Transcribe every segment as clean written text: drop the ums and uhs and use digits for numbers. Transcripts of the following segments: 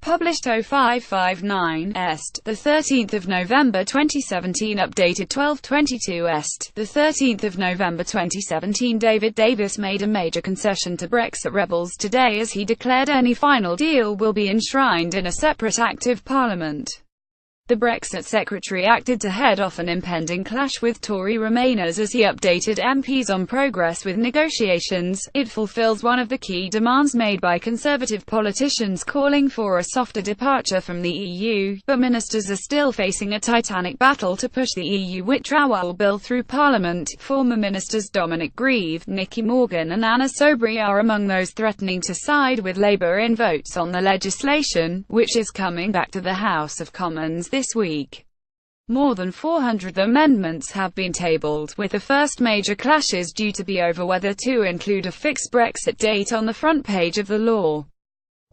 Published 0559 Est, 13 November 2017. Updated 12/22 Est, 13 November 2017. David Davis made a major concession to Brexit rebels today as he declared any final deal will be enshrined in a separate Act of Parliament. The Brexit Secretary acted to head off an impending clash with Tory Remainers as he updated MPs on progress with negotiations. It fulfills one of the key demands made by Conservative politicians calling for a softer departure from the EU, but ministers are still facing a titanic battle to push the EU withdrawal bill through Parliament. Former ministers Dominic Grieve, Nicky Morgan and Anna Soubry are among those threatening to side with Labour in votes on the legislation, which is coming back to the House of Commons this week. More than 400 amendments have been tabled, with the first major clashes due to be over whether to include a fixed Brexit date on the front page of the law.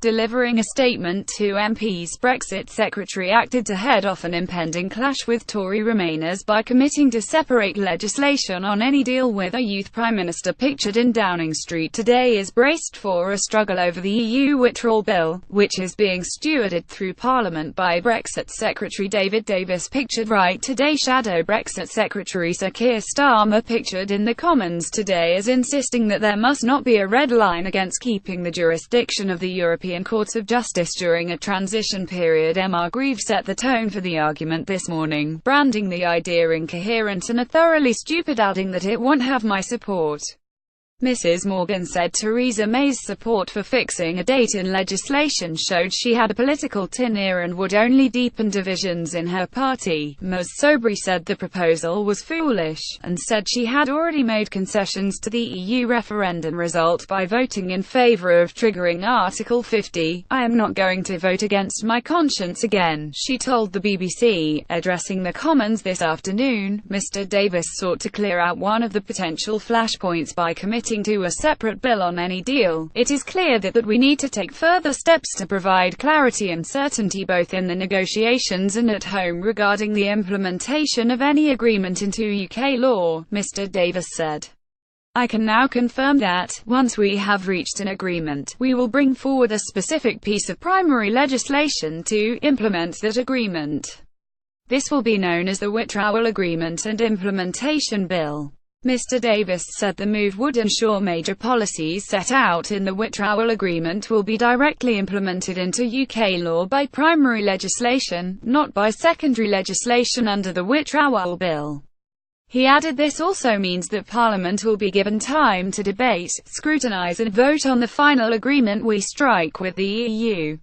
Delivering a statement to MPs, Brexit Secretary acted to head off an impending clash with Tory Remainers by committing to separate legislation on any deal with a youth Prime Minister pictured in Downing Street today is braced for a struggle over the EU withdrawal bill, which is being stewarded through Parliament by Brexit Secretary David Davis. Pictured right today. Shadow Brexit Secretary Sir Keir Starmer pictured in the Commons today as insisting that there must not be a red line against keeping the jurisdiction of the European Courts of Justice during a transition period. Mr. Grieve set the tone for the argument this morning, branding the idea incoherent and a thoroughly stupid, adding that it won't have my support. Mrs. Morgan said Theresa May's support for fixing a date in legislation showed she had a political tin ear and would only deepen divisions in her party. Ms. Soubry said the proposal was foolish, and said she had already made concessions to the EU referendum result by voting in favour of triggering Article 50. "I am not going to vote against my conscience again," she told the BBC. Addressing the Commons this afternoon, Mr. Davis sought to clear out one of the potential flashpoints by committing to a separate bill on any deal. "It is clear that we need to take further steps to provide clarity and certainty both in the negotiations and at home regarding the implementation of any agreement into UK law," Mr. Davis said. "I can now confirm that, once we have reached an agreement, we will bring forward a specific piece of primary legislation to implement that agreement. This will be known as the Withdrawal Agreement and Implementation Bill." Mr. Davis said the move would ensure major policies set out in the withdrawal agreement will be directly implemented into UK law by primary legislation, not by secondary legislation under the withdrawal bill. He added this also means that Parliament will be given time to debate, scrutinise and vote on the final agreement we strike with the EU.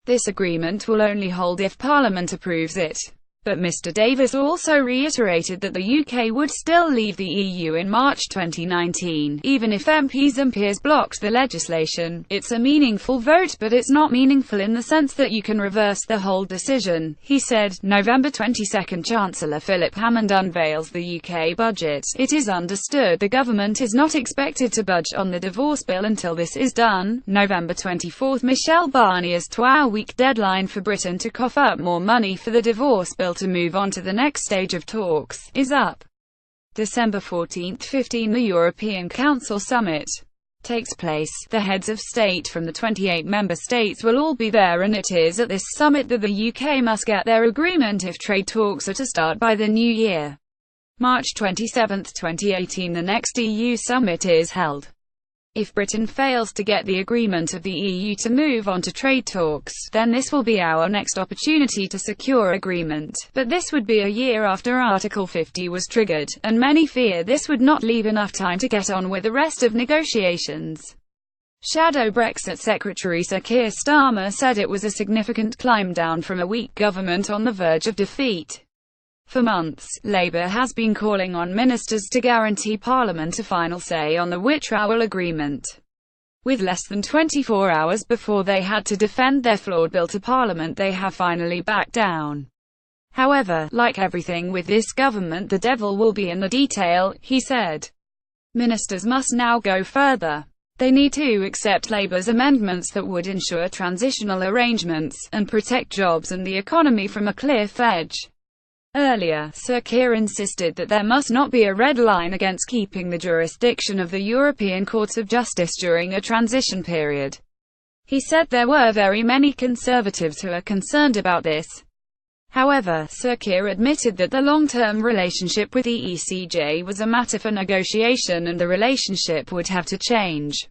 This agreement will only hold if Parliament approves it. But Mr. Davis also reiterated that the UK would still leave the EU in March 2019, even if MPs and peers blocked the legislation. "It's a meaningful vote, but it's not meaningful in the sense that you can reverse the whole decision," he said. November 22 – Chancellor Philip Hammond unveils the UK budget. "It is understood the government is not expected to budge on the divorce bill until this is done." November 24 – Michel Barnier's 12-week deadline for Britain to cough up more money for the divorce bill to move on to the next stage of talks is up. December 14–15 The European Council Summit takes place. The heads of state from the 28 member states will all be there, and it is at this summit that the UK must get their agreement if trade talks are to start by the new year. March 27, 2018 The next EU summit is held. If Britain fails to get the agreement of the EU to move on to trade talks, then this will be our next opportunity to secure agreement. But this would be a year after Article 50 was triggered, and many fear this would not leave enough time to get on with the rest of negotiations. Shadow Brexit Secretary Sir Keir Starmer said it was a significant climb down from a weak government on the verge of defeat. For months, Labour has been calling on ministers to guarantee Parliament a final say on the withdrawal agreement. With less than 24 hours before they had to defend their flawed bill to Parliament, they have finally backed down. However, like everything with this government, the devil will be in the detail, he said. Ministers must now go further. They need to accept Labour's amendments that would ensure transitional arrangements, and protect jobs and the economy from a cliff edge. Earlier, Sir Keir insisted that there must not be a red line against keeping the jurisdiction of the European Courts of Justice during a transition period. He said there were very many Conservatives who are concerned about this. However, Sir Keir admitted that the long-term relationship with the ECJ was a matter for negotiation and the relationship would have to change.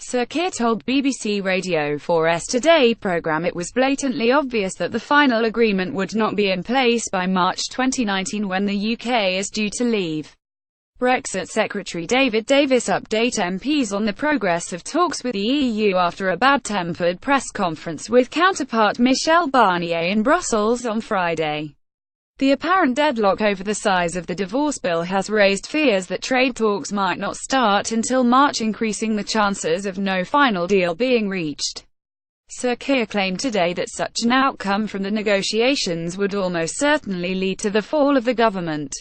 Sir Keir told BBC Radio 4's Today programme it was blatantly obvious that the final agreement would not be in place by March 2019 when the UK is due to leave. Brexit Secretary David Davis update MPs on the progress of talks with the EU after a bad-tempered press conference with counterpart Michel Barnier in Brussels on Friday. The apparent deadlock over the size of the divorce bill has raised fears that trade talks might not start until March, increasing the chances of no final deal being reached. Sir Keir claimed today that such an outcome from the negotiations would almost certainly lead to the fall of the government.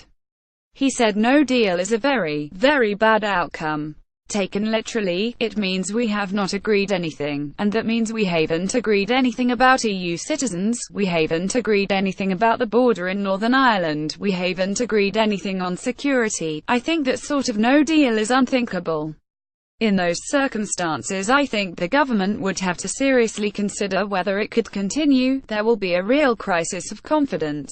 He said no deal is a very, very bad outcome. Taken literally, it means we have not agreed anything, and that means we haven't agreed anything about EU citizens, we haven't agreed anything about the border in Northern Ireland, we haven't agreed anything on security. I think that sort of no deal is unthinkable. In those circumstances, I think the government would have to seriously consider whether it could continue. There will be a real crisis of confidence.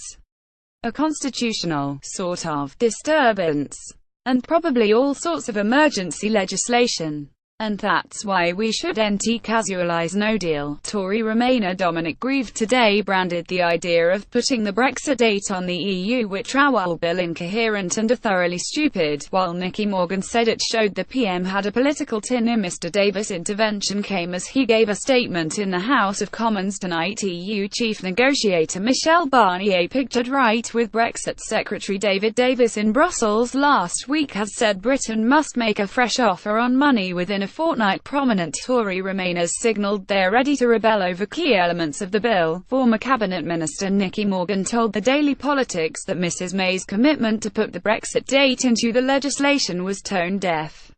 A constitutional, sort of, disturbance. And probably all sorts of emergency legislation. And that's why we should casualise no deal. Tory Remainer Dominic Grieve today branded the idea of putting the Brexit date on the EU withdrawal bill incoherent and thoroughly stupid, while Nicky Morgan said it showed the PM had a political tin. Mr Davis' intervention came as he gave a statement in the House of Commons tonight. EU chief negotiator Michel Barnier, pictured right with Brexit Secretary David Davis in Brussels last week, has said Britain must make a fresh offer on money within a fortnight. Prominent Tory Remainers signalled they are ready to rebel over key elements of the bill. Former Cabinet Minister Nicky Morgan told the Daily Politics that Mrs May's commitment to put the Brexit date into the legislation was tone-deaf.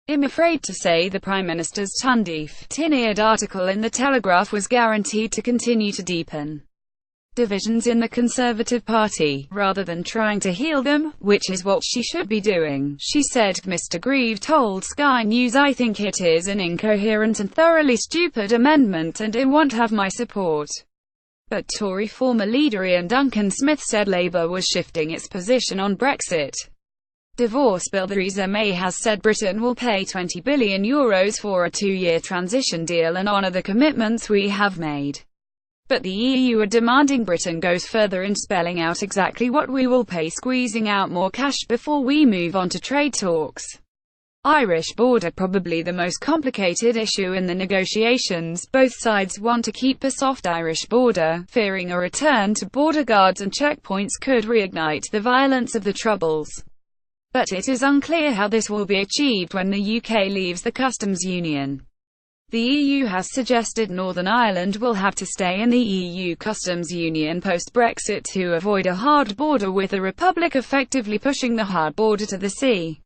I'm afraid to say the Prime Minister's tone-deaf, tin-eared article in The Telegraph was guaranteed to continue to deepen divisions in the Conservative Party, rather than trying to heal them, which is what she should be doing, she said. Mr Grieve told Sky News, I think it is an incoherent and thoroughly stupid amendment and it won't have my support. But Tory former leader Ian Duncan Smith said Labour was shifting its position on Brexit divorce bill. Theresa May has said Britain will pay €20 billion for a 2-year transition deal and honour the commitments we have made. But the EU are demanding Britain goes further in spelling out exactly what we will pay, squeezing out more cash before we move on to trade talks. Irish border, probably the most complicated issue in the negotiations. Both sides want to keep a soft Irish border, fearing a return to border guards and checkpoints could reignite the violence of the Troubles. But it is unclear how this will be achieved when the UK leaves the customs union. The EU has suggested Northern Ireland will have to stay in the EU customs union post-Brexit to avoid a hard border, with the Republic effectively pushing the hard border to the sea.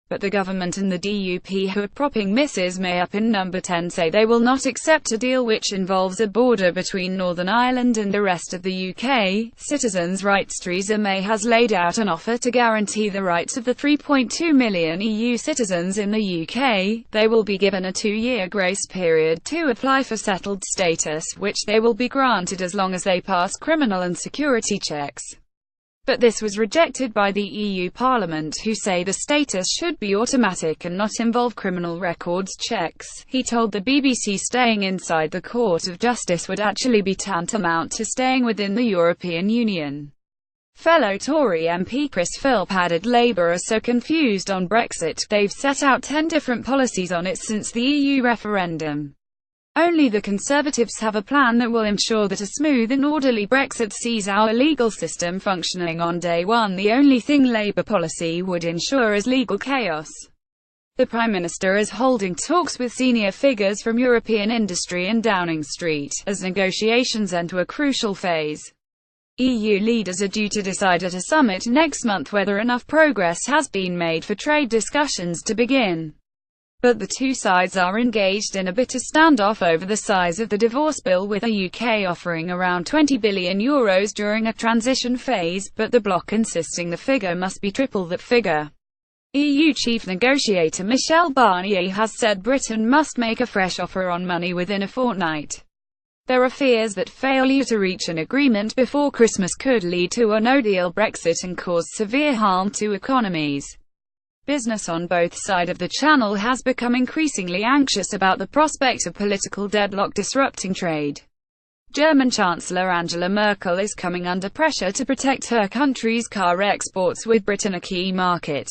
But the government and the DUP, who are propping Mrs May up in number 10, say they will not accept a deal which involves a border between Northern Ireland and the rest of the UK. Citizens' rights. Theresa May has laid out an offer to guarantee the rights of the 3.2 million EU citizens in the UK. They will be given a 2-year grace period to apply for settled status, which they will be granted as long as they pass criminal and security checks. But this was rejected by the EU Parliament, who say the status should be automatic and not involve criminal records checks. He told the BBC staying inside the Court of Justice would actually be tantamount to staying within the European Union. Fellow Tory MP Chris Philp added Labour are so confused on Brexit, they've set out 10 different policies on it since the EU referendum. Only the Conservatives have a plan that will ensure that a smooth and orderly Brexit sees our legal system functioning on day one. The only thing Labour policy would ensure is legal chaos. The Prime Minister is holding talks with senior figures from European industry in Downing Street, as negotiations enter a crucial phase. EU leaders are due to decide at a summit next month whether enough progress has been made for trade discussions to begin. But the two sides are engaged in a bitter standoff over the size of the divorce bill, with the UK offering around €20 billion during a transition phase, but the bloc insisting the figure must be triple that figure. EU chief negotiator Michel Barnier has said Britain must make a fresh offer on money within a fortnight. There are fears that failure to reach an agreement before Christmas could lead to a no-deal Brexit and cause severe harm to economies. Business on both sides of the Channel has become increasingly anxious about the prospect of political deadlock disrupting trade. German Chancellor Angela Merkel is coming under pressure to protect her country's car exports, with Britain a key market.